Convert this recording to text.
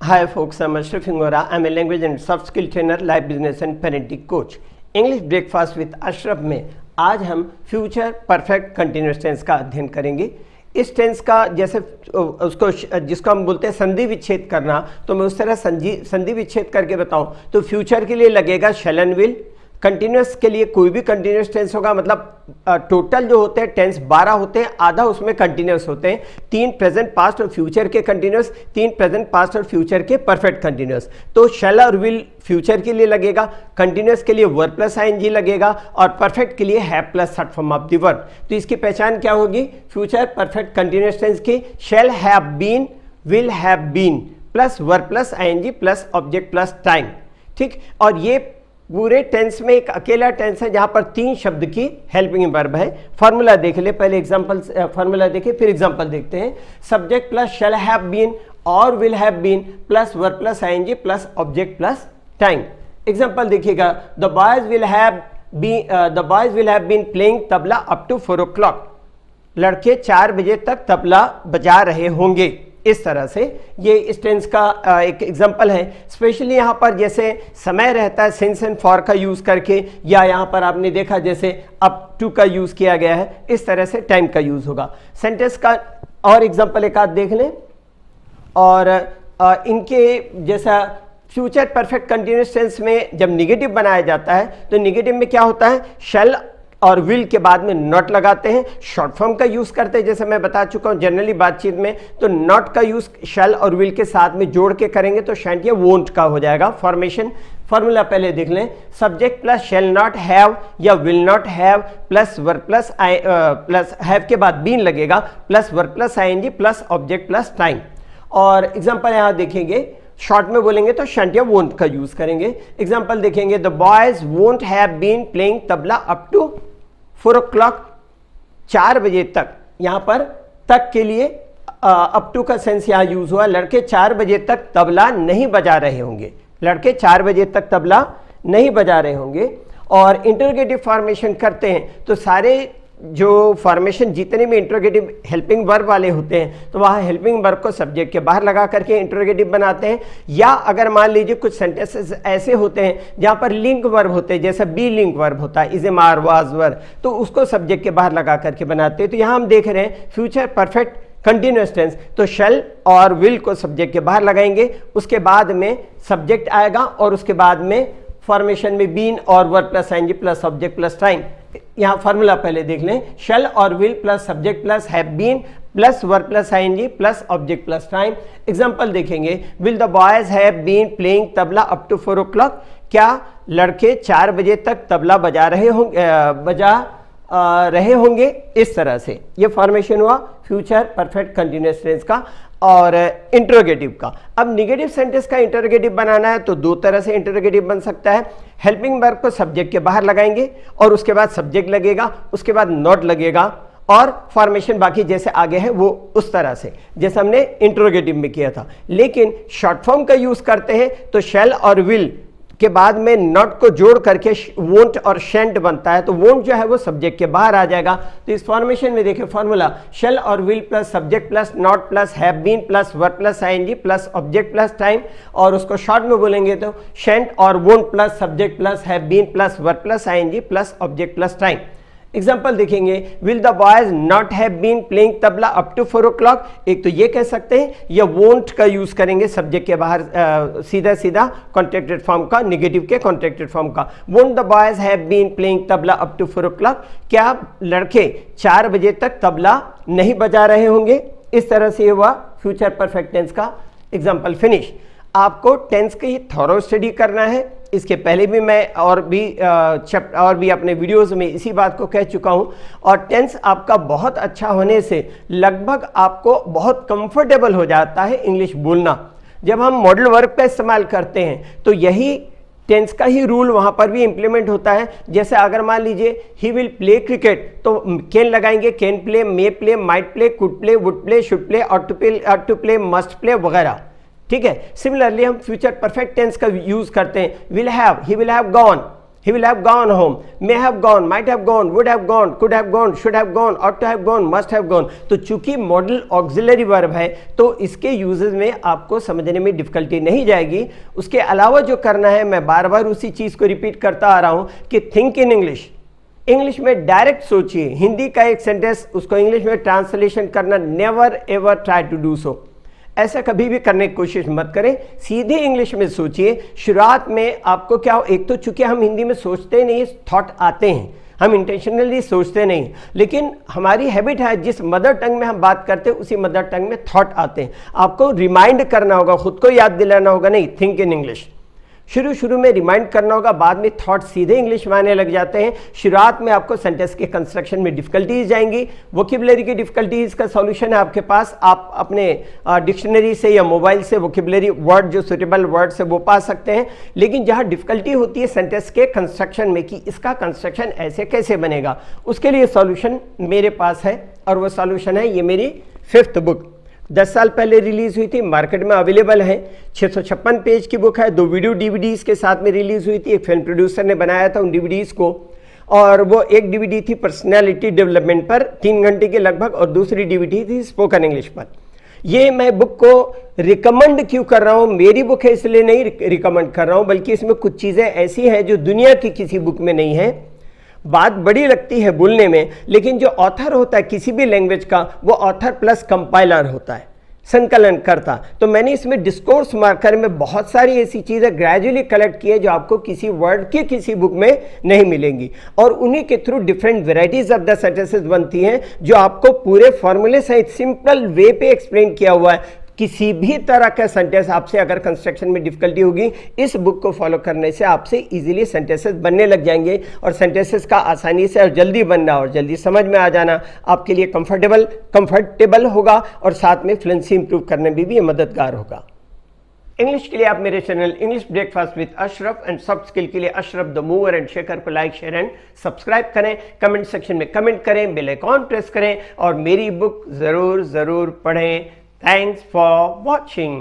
Hi folks, I'm Ashraf Ingora. I'm a language and soft skill trainer, life business and parenting coach. English breakfast with Ashraf में आज हम future perfect continuous tense का अध्ययन करेंगे। इस tense का जैसे उसको जिसको हम बोलते हैं संधि विच्छेद करना, तो मैं उस तरह संधि विच्छेद करके बताऊं तो फ्यूचर के लिए लगेगा शैल एंड विल। कंटिन्यूअस के लिए कोई भी कंटिन्यूअस टेंस होगा, मतलब टोटल जो होते हैं टेंस 12 होते हैं, आधा उसमें कंटिन्यूअस होते हैं, 3 प्रेजेंट पास्ट और फ्यूचर के कंटिन्यूअस, 3 प्रेजेंट पास्ट और फ्यूचर के परफेक्ट कंटिन्यूअस। तो शैल और विल फ्यूचर के लिए लगेगा, कंटिन्यूअस के लिए वर्ब प्लस आईएनजी लगेगा और परफेक्ट के लिए have plus third form of the verb. तो इसकी पहचान क्या होगी? फ्यूचर परफेक्ट कंटिन्यूअस टेंस की shall have been, will have been plus verb plus ING plus object plus time. ठीक, और ये पूरे टेंस में एक अकेला टेंस है जहां पर 3 शब्द की हेल्पिंग वर्ब है। फॉर्मूला देख ले, पहले एग्जांपल फॉर्मूला देखे फिर एग्जांपल देखते हैं। Subject plus shall have been और will have been plus verb plus ING plus object plus time. Example देखिएगा, the boys will have been playing tabla up to 4 o'clock। लड़के 4 बजे तक तबला बजा रहे होंगे। इस तरह से ये इस टेंस का एक एग्जांपल है। स्पेशली यहाँ पर जैसे समय रहता है सिंस एंड फॉर का यूज करके, या यहाँ पर आपने देखा जैसे अप टू का यूज किया गया है, इस तरह से टाइम का यूज होगा। सेंटेंस का और एग्जांपल एक आध देख लें। और इनके जैसा फ्यूचर परफेक्ट कंटिन्यूअस टेंस में जब निगेटिव बनाया जाता है तो निगेटिव में क्या होता है? शैल और विल के बाद में नॉट लगाते हैं, शॉर्ट फॉर्म का यूज करते हैं। जैसे मैं बता चुका हूं जनरली बातचीत में, तो नॉट का यूज शैल और विल के साथ में जोड़ के करेंगे तो शैंट या वोंट का हो जाएगा फॉर्मेशन। फॉर्मूला पहले देख लें। Subject plus shall not have या will not have plus verb plus have के बाद बीन लगेगा plus verb plus ING plus object plus time. और एग्जांपल यहां देखेंगे, शॉर्ट में बोलेंगे तो शंट या वोंट का यूज करेंगे। एग्जांपल देखेंगे, the boys won't have been playing tabla up to 4 o'clock। 4 बजे तक, यहां पर तक के लिए अप टू का सेंस यहां यूज हुआ। लड़के 4 बजे तक तबला नहीं बजा रहे होंगे। लड़के 4 बजे तक तबला नहीं बजा रहे होंगे। और इंटरोगेटिव फॉर्मेशन करते हैं तो सारे जो फॉर्मेशन जितने भी इंटरोगेटिव हेल्पिंग वर्ब वाले होते हैं तो वहाँ हेल्पिंग वर्ब को सब्जेक्ट के बाहर लगा करके इंटरोगेटिव बनाते हैं। या अगर मान लीजिए कुछ सेंटेंसेस ऐसे होते हैं जहाँ पर लिंक वर्ब होते हैं, जैसे बी लिंक वर्ब होता है, is am are was were, तो उसको सब्जेक्ट के बाहर लगा करके बनाते हैं। तो यहाँ हम देख रहे हैं फ्यूचर परफेक्ट कंटिन्यूअस टेंस, तो शैल और विल को सब्जेक्ट के बाहर लगाएंगे, उसके बाद में सब्जेक्ट आएगा और उसके बाद में फॉर्मेशन में बीन और verb plus ING plus object plus time. यहाँ फॉर्मूला पहले देख लें। शैल और will plus subject plus have been plus verb plus ING plus object plus time. Example देखेंगे, will the boys have been playing tabla up to 4 o'clock। क्या लड़के 4 बजे तक तबला बजा रहे होंगे? इस तरह से ये फॉर्मेशन हुआ फ्यूचर परफेक्ट कंटिन्यूअस टेंस का और इंटरोगेटिव का। अब निगेटिव सेंटेंस का इंटरोगेटिव बनाना है तो 2 तरह से इंटरोगेटिव बन सकता है। हेल्पिंग वर्ब को सब्जेक्ट के बाहर लगाएंगे और उसके बाद सब्जेक्ट लगेगा, उसके बाद नॉट लगेगा और फॉर्मेशन बाकी जैसे आगे है वो उस तरह से जैसे हमने इंटरोगेटिव में किया था। लेकिन शॉर्ट फॉर्म का यूज करते हैं तो शैल और विल के बाद में नॉट को जोड़ करके वोंट और शेंट बनता है, तो वोंट जो है वो सब्जेक्ट के बाहर आ जाएगा। तो इस फॉर्मेशन में देखिए फॉर्मूला, शैल और will plus subject plus not plus have been plus verb plus ING plus object plus time. और उसको शॉर्ट में बोलेंगे तो शेंट और won't plus subject plus have been plus verb plus ING plus object plus time. Example देखेंगे, will the boys not have been playing tabla up to 4 o'clock। एक तो ये कह सकते हैं, या वोंट का यूज करेंगे सब्जेक्ट के बाहर सीधा सीधा कॉन्ट्रैक्टेड फॉर्म का, निगेटिव के कॉन्ट्रैक्टेड फॉर्म का। Won't the boys have been playing tabla up to 4 o'clock। क्या लड़के 4 बजे तक तबला नहीं बजा रहे होंगे? इस तरह से ये हुआ फ्यूचर परफेक्ट टेंस का एग्जाम्पल फिनिश। आपको टेंस की थॉरो स्टडी करना है। इसके पहले भी मैं और भी अपने वीडियोस में इसी बात को कह चुका हूं। और टेंस आपका बहुत अच्छा होने से लगभग आपको बहुत कंफर्टेबल हो जाता है इंग्लिश बोलना। जब हम मॉडल वर्ब का इस्तेमाल करते हैं तो यही टेंस का ही रूल वहां पर भी इंप्लीमेंट होता है। जैसे अगर मान लीजिए ही विल प्ले क्रिकेट तो कैन लगाएंगे, can play, may play, might play, could play, would play, should play, ought to play, must play वगैरह। ठीक है। सिमिलरली हम फ्यूचर परफेक्ट टेंस का यूज करते हैं। Will have, he will have gone, He will have gone home, may have gone, might have gone, would have gone, could have gone, should have gone, ought to have gone, must have gone। तो चूंकि model auxiliary verb है तो इसके uses में आपको समझने में difficulty नहीं जाएगी। उसके अलावा जो करना है, मैं बार बार उसी चीज को रिपीट करता आ रहा हूं कि थिंक इन इंग्लिश। इंग्लिश में डायरेक्ट सोचिए। हिंदी का एक सेंटेंस उसको इंग्लिश में ट्रांसलेशन करना, never ever try to do so, ऐसा कभी भी करने की कोशिश मत करें। सीधे इंग्लिश में सोचिए। शुरुआत में आपको क्या हो, एक तो चूंकि हम हिंदी में सोचते नहीं, थॉट आते हैं, हम इंटेंशनली सोचते नहीं, लेकिन हमारी हैबिट है जिस मदर टंग में हम बात करते हैं उसी मदर टंग में थॉट आते हैं। आपको रिमाइंड करना होगा, खुद को याद दिलाना होगा, नहीं थिंक इन इंग्लिश। शुरू में रिमाइंड करना होगा, बाद में थॉट सीधे इंग्लिश में आने लग जाते हैं। शुरुआत में आपको सेंटेंस के कंस्ट्रक्शन में डिफिकल्टीज जाएंगी। वोकेबुलरी की डिफिकल्टीज का सॉल्यूशन है आपके पास, आप अपने डिक्शनरी से या मोबाइल से वोकेबुलरी वर्ड जो सुटेबल वर्ड है वो पा सकते हैं। लेकिन जहां डिफिकल्टी होती है सेंटेंस के कंस्ट्रक्शन में कि इसका कंस्ट्रक्शन ऐसे कैसे बनेगा, उसके लिए सॉल्यूशन मेरे पास है और वो सॉल्यूशन है ये मेरी 5th बुक। 10 साल पहले रिलीज हुई थी, मार्केट में अवेलेबल है। 656 पेज की बुक है, 2 वीडियो डीवीडीज के साथ में रिलीज हुई थी। एक फिल्म प्रोड्यूसर ने बनाया था उन डीवीडीज को, और वो एक डीवीडी थी पर्सनालिटी डेवलपमेंट पर 3 घंटे के लगभग, और दूसरी डीवीडी थी स्पोकन इंग्लिश पर। ये मैं बुक को रिकमेंड क्यों कर रहा हूँ, मेरी बुक है इसलिए नहीं रिकमेंड कर रहा हूँ, बल्कि इसमें कुछ चीज़ें ऐसी हैं जो दुनिया की किसी बुक में नहीं है। बात बड़ी लगती है बोलने में, लेकिन जो ऑथर होता है किसी भी लैंग्वेज का, वो ऑथर प्लस कंपाइलर होता है, संकलन करता। तो मैंने इसमें डिस्कोर्स मार्कर में बहुत सारी ऐसी चीज़ें ग्रेजुअली कलेक्ट की है जो आपको किसी वर्ड की किसी बुक में नहीं मिलेंगी, और उन्हीं के through different varieties of the sentences बनती हैं जो आपको पूरे फॉर्मूले सहित सिंपल वे पे एक्सप्लेन किया हुआ है। किसी भी तरह का सेंटेंस आपसे अगर कंस्ट्रक्शन में डिफिकल्टी होगी, इस बुक को फॉलो करने से आपसे इजीली सेंटेंसेस बनने लग जाएंगे, और सेंटेंसेस का आसानी से और जल्दी बनना और जल्दी समझ में आ जाना आपके लिए कंफर्टेबल होगा, और साथ में फ्लुएंसी इंप्रूव करने में भी ये मददगार होगा। इंग्लिश के लिए आप मेरे channel English breakfast with Ashraf and soft skill के लिए Ashraf the mover and shaker को लाइक, शेयर एंड सब्सक्राइब करें। कमेंट सेक्शन में कमेंट करें, बेल आइकॉन प्रेस करें, और मेरी बुक जरूर पढ़ें। Thanks for watching.